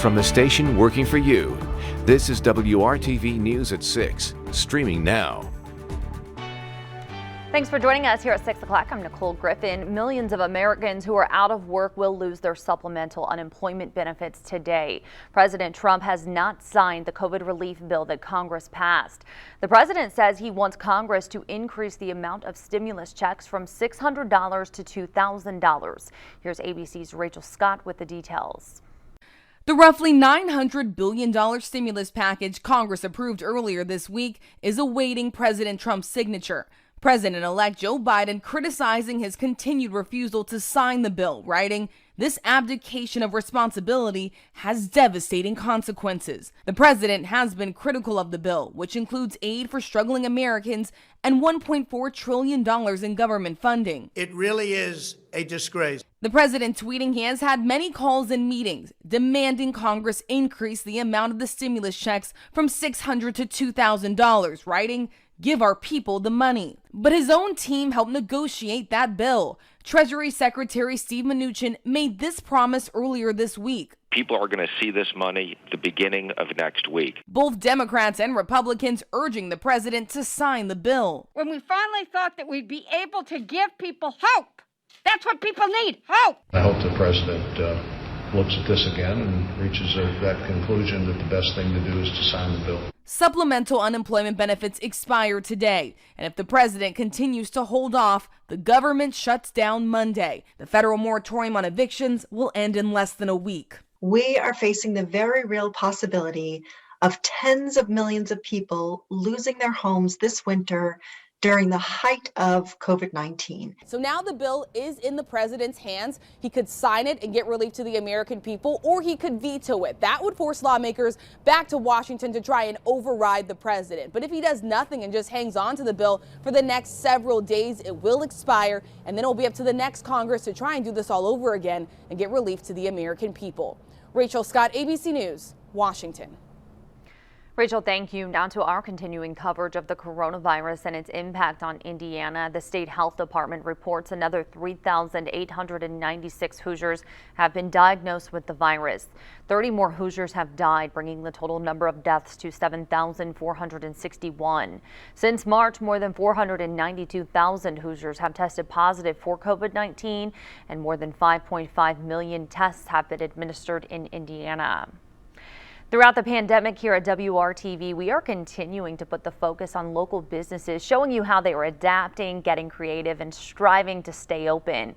from the station working for you. This is WRTV News at 6, streaming now. Thanks for joining us here at 6 o'clock. I'm Nicole Griffin. Millions of Americans who are out of work will lose their supplemental unemployment benefits today. President Trump has not signed the COVID relief bill that Congress passed. The president says he wants Congress to increase the amount of stimulus checks from $600 to $2,000. Here's ABC's Rachel Scott with the details. The roughly $900 billion stimulus package Congress approved earlier this week is awaiting President Trump's signature. President-elect Joe Biden criticizing his continued refusal to sign the bill, writing, "This abdication of responsibility has devastating consequences." The president has been critical of the bill, which includes aid for struggling Americans and $1.4 trillion in government funding. It really is a disgrace. The president tweeting he has had many calls and meetings demanding Congress increase the amount of the stimulus checks from $600 to $2,000, writing, "Give our people the money." But his own team helped negotiate that bill. Treasury Secretary Steve Mnuchin made this promise earlier this week. People are going to see this money at the beginning of next week. Both Democrats and Republicans urging the president to sign the bill. When we finally thought that we'd be able to give people hope, that's what people need, hope. I hope the president looks at this again and reaches that conclusion that the best thing to do is to sign the bill. Supplemental unemployment benefits expire today, and if the president continues to hold off, the government shuts down Monday. The federal moratorium on evictions will end in less than a week. We are facing the very real possibility of tens of millions of people losing their homes this winter during the height of COVID-19. So now the bill is in the president's hands. He could sign it and get relief to the American people, or he could veto it. That would force lawmakers back to Washington to try and override the president. But if he does nothing and just hangs on to the bill for the next several days, it will expire, and then it'll be up to the next Congress to try and do this all over again and get relief to the American people. Rachel Scott, ABC News, Washington. Rachel, thank you. Now to our continuing coverage of the coronavirus and its impact on Indiana. The state health department reports another 3,896 Hoosiers have been diagnosed with the virus. 30 more Hoosiers have died, bringing the total number of deaths to 7,461. Since March, more than 492,000 Hoosiers have tested positive for COVID-19, and more than 5.5 million tests have been administered in Indiana. Throughout the pandemic here at WRTV, we are continuing to put the focus on local businesses, showing you how they are adapting, getting creative, and striving to stay open.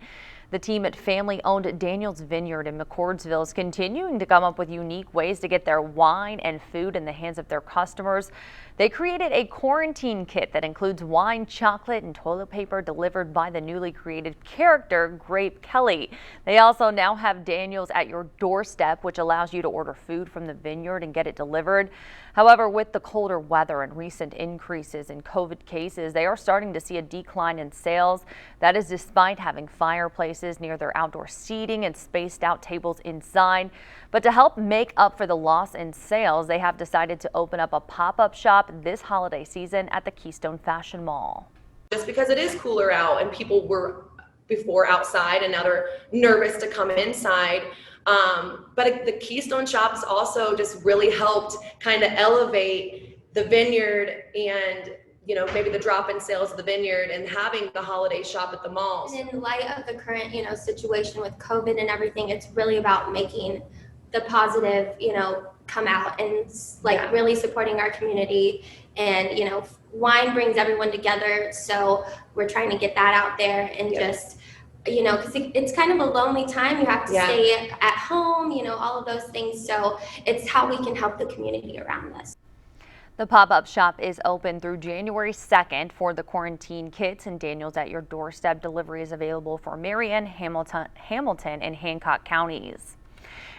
The team at family-owned Daniel's Vineyard in McCordsville is continuing to come up with unique ways to get their wine and food in the hands of their customers. They created a quarantine kit that includes wine, chocolate, and toilet paper delivered by the newly created character, Grape Kelly. They also now have Daniel's at your doorstep, which allows you to order food from the vineyard and get it delivered. However, with the colder weather and recent increases in COVID cases, they are starting to see a decline in sales. That is despite having fireplaces near their outdoor seating and spaced out tables inside. But to help make up for the loss in sales, they have decided to open up a pop-up shop this holiday season at the Keystone Fashion Mall. Just because it is cooler out and people were before outside and now they're nervous to come inside. But the Keystone shops also just really helped kind of elevate the vineyard and maybe the drop in sales of the vineyard and having the holiday shop at the malls. And in light of the current, situation with COVID and everything, it's really about making the positive, come out and really supporting our community. And, wine brings everyone together. So we're trying to get that out there and just, because it's kind of a lonely time. You have to stay at home, all of those things. So it's how we can help the community around us. The pop-up shop is open through January 2nd for the quarantine kits, and Daniel's at your doorstep delivery is available for Marion, Hamilton, and Hancock counties.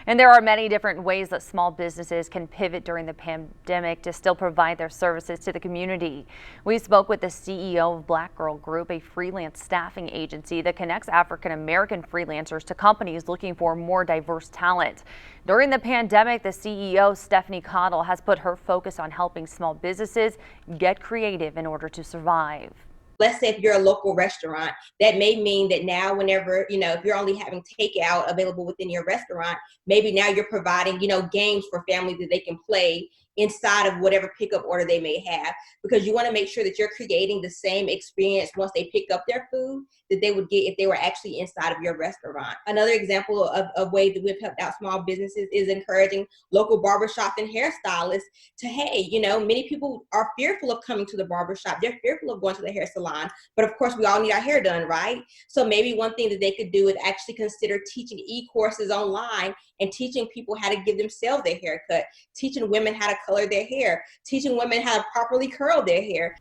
And there are many different ways that small businesses can pivot during the pandemic to still provide their services to the community. We spoke with the CEO of Black Girl Group, a freelance staffing agency that connects African-American freelancers to companies looking for more diverse talent. During the pandemic, the CEO, Stephanie Cottle, has put her focus on helping small businesses get creative in order to survive. Let's say if you're a local restaurant, that may mean that now whenever, if you're only having takeout available within your restaurant, maybe now you're providing, games for families that they can play inside of whatever pickup order they may have, because you want to make sure that you're creating the same experience once they pick up their food that they would get if they were actually inside of your restaurant. Another example of ways that we've helped out small businesses is encouraging local barbershops and hairstylists to, hey, many people are fearful of coming to the barbershop. They're fearful of going to the hair salon, but of course we all need our hair done, right? So maybe one thing that they could do is actually consider teaching e-courses online and teaching people how to give themselves their haircut, teaching women how to color their hair, teaching women how to properly curl their hair.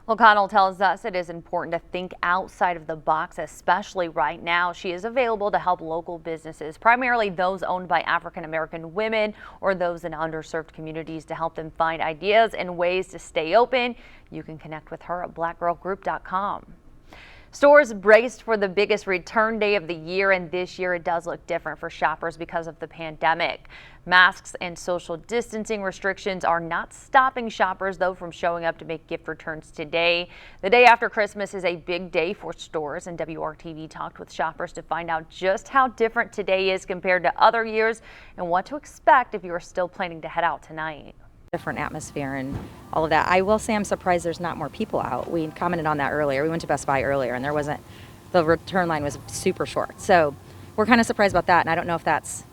Well, Connell tells us it is important to think outside of the box, especially right now. She is available to help local businesses, primarily those owned by African-American women or those in underserved communities, to help them find ideas and ways to stay open. You can connect with her at blackgirlgroup.com. Stores braced for the biggest return day of the year, and this year it does look different for shoppers because of the pandemic. Masks and social distancing restrictions are not stopping shoppers, though, from showing up to make gift returns today. The day after Christmas is a big day for stores, and WRTV talked with shoppers to find out just how different today is compared to other years and what to expect if you are still planning to head out tonight. Different atmosphere and all of that. I will say I'm surprised there's not more people out. We commented on that earlier. We went to Best Buy earlier and the return line was super short. So we're kind of surprised about that, and I don't know if that's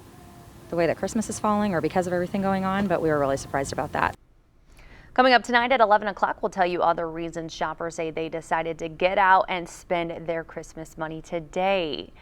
the way that Christmas is falling or because of everything going on, but we were really surprised about that. Coming up tonight at 11 o'clock, we'll tell you other reasons shoppers say they decided to get out and spend their Christmas money today.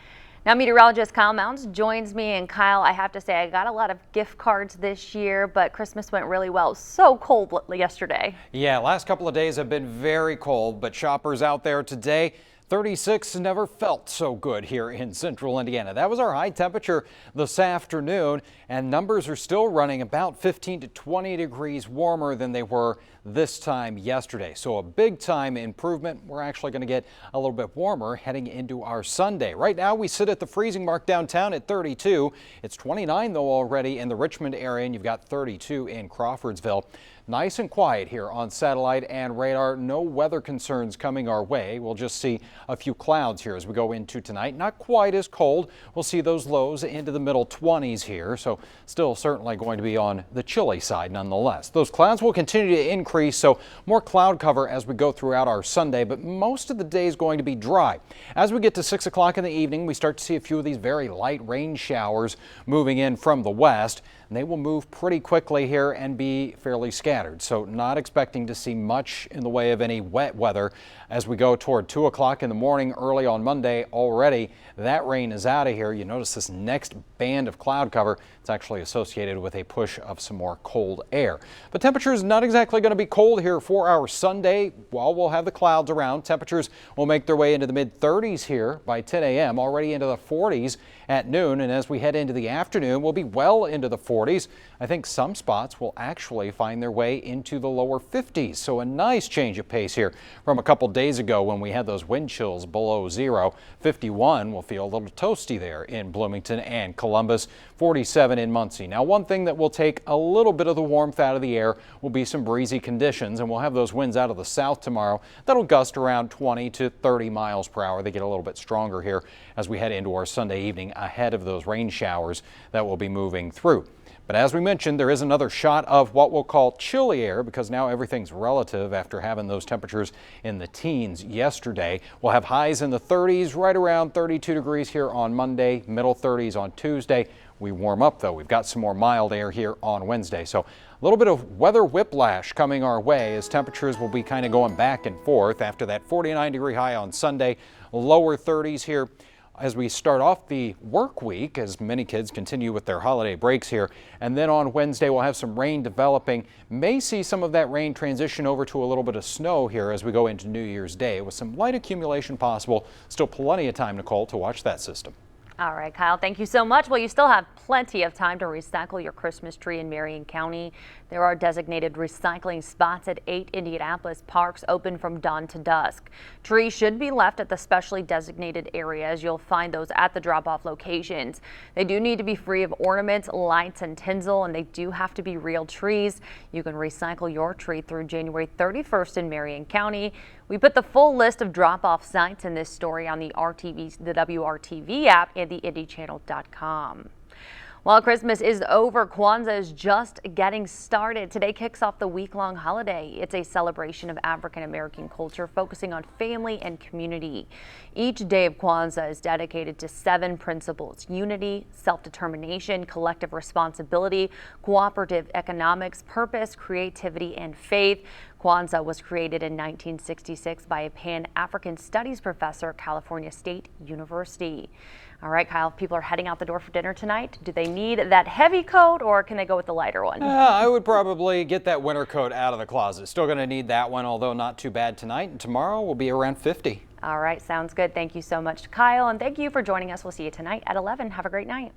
Now, meteorologist Kyle Mounds joins me. And Kyle, I have to say I got a lot of gift cards this year, but Christmas went really well. So cold yesterday. Yeah, last couple of days have been very cold, but shoppers out there today, 36 never felt so good here in central Indiana. That was our high temperature this afternoon, and numbers are still running about 15 to 20 degrees warmer than they were this time yesterday. So a big time improvement. We're actually going to get a little bit warmer heading into our Sunday. Right now we sit at the freezing mark downtown at 32. It's 29 though already in the Richmond area, and you've got 32 in Crawfordsville. Nice and quiet here on satellite and radar. No weather concerns coming our way. We'll just see a few clouds here as we go into tonight. Not quite as cold. We'll see those lows into the middle 20s here. So still certainly going to be on the chilly side nonetheless. Those clouds will continue to increase, so more cloud cover as we go throughout our Sunday, but most of the day is going to be dry. As we get to 6 o'clock in the evening, we start to see a few of these very light rain showers moving in from the west. And they will move pretty quickly here and be fairly scattered. So not expecting to see much in the way of any wet weather as we go toward 2 o'clock in the morning early on Monday. Already that rain is out of here. You notice this next band of cloud cover. It's actually associated with a push of some more cold air. But temperatures not exactly going to be cold here for our Sunday. While we'll have the clouds around, temperatures will make their way into the mid 30s here by 10 a.m. already into the 40s at noon. And as we head into the afternoon, we'll be well into the 40s. I think some spots will actually find their way into the lower 50s. So a nice change of pace here from a couple days ago when we had those wind chills below zero. 51 will feel a little toasty there in Bloomington and Columbus. 47 in Muncie. Now, one thing that will take a little bit of the warmth out of the air will be some breezy conditions, and we'll have those winds out of the south tomorrow. That'll gust around 20 to 30 miles per hour. They get a little bit stronger here as we head into our Sunday evening ahead of those rain showers that will be moving through. But as we mentioned, there is another shot of what we'll call chilly air, because now everything's relative after having those temperatures in the teens yesterday. We'll have highs in the 30s, right around 32 degrees here on Monday, middle 30s on Tuesday. We warm up though. We've got some more mild air here on Wednesday. So a little bit of weather whiplash coming our way as temperatures will be kind of going back and forth after that 49-degree high on Sunday, lower 30s here as we start off the work week, as many kids continue with their holiday breaks here. And then on Wednesday, we'll have some rain developing. May see some of that rain transition over to a little bit of snow here as we go into New Year's Day with some light accumulation possible. Still plenty of time, Nicole, to watch that system. All right, Kyle, thank you so much. Well, you still have plenty of time to recycle your Christmas tree in Marion County. There are designated recycling spots at 8 Indianapolis parks open from dawn to dusk. Trees should be left at the specially designated areas. You'll find those at the drop-off locations. They do need to be free of ornaments, lights, and tinsel, and they do have to be real trees. You can recycle your tree through January 31st in Marion County. We put the full list of drop-off sites in this story on the WRTV app and the IndyChannel.com. While Christmas is over, Kwanzaa is just getting started. Today kicks off the week-long holiday. It's a celebration of African American culture focusing on family and community. Each day of Kwanzaa is dedicated to 7 principles: unity, self-determination, collective responsibility, cooperative economics, purpose, creativity, and faith. Kwanzaa was created in 1966 by a Pan-African Studies professor at California State University. All right, Kyle, if people are heading out the door for dinner tonight, do they need that heavy coat or can they go with the lighter one? I would probably get that winter coat out of the closet. Still going to need that one, although not too bad tonight. And tomorrow will be around 50. All right, sounds good. Thank you so much, Kyle, and thank you for joining us. We'll see you tonight at 11. Have a great night.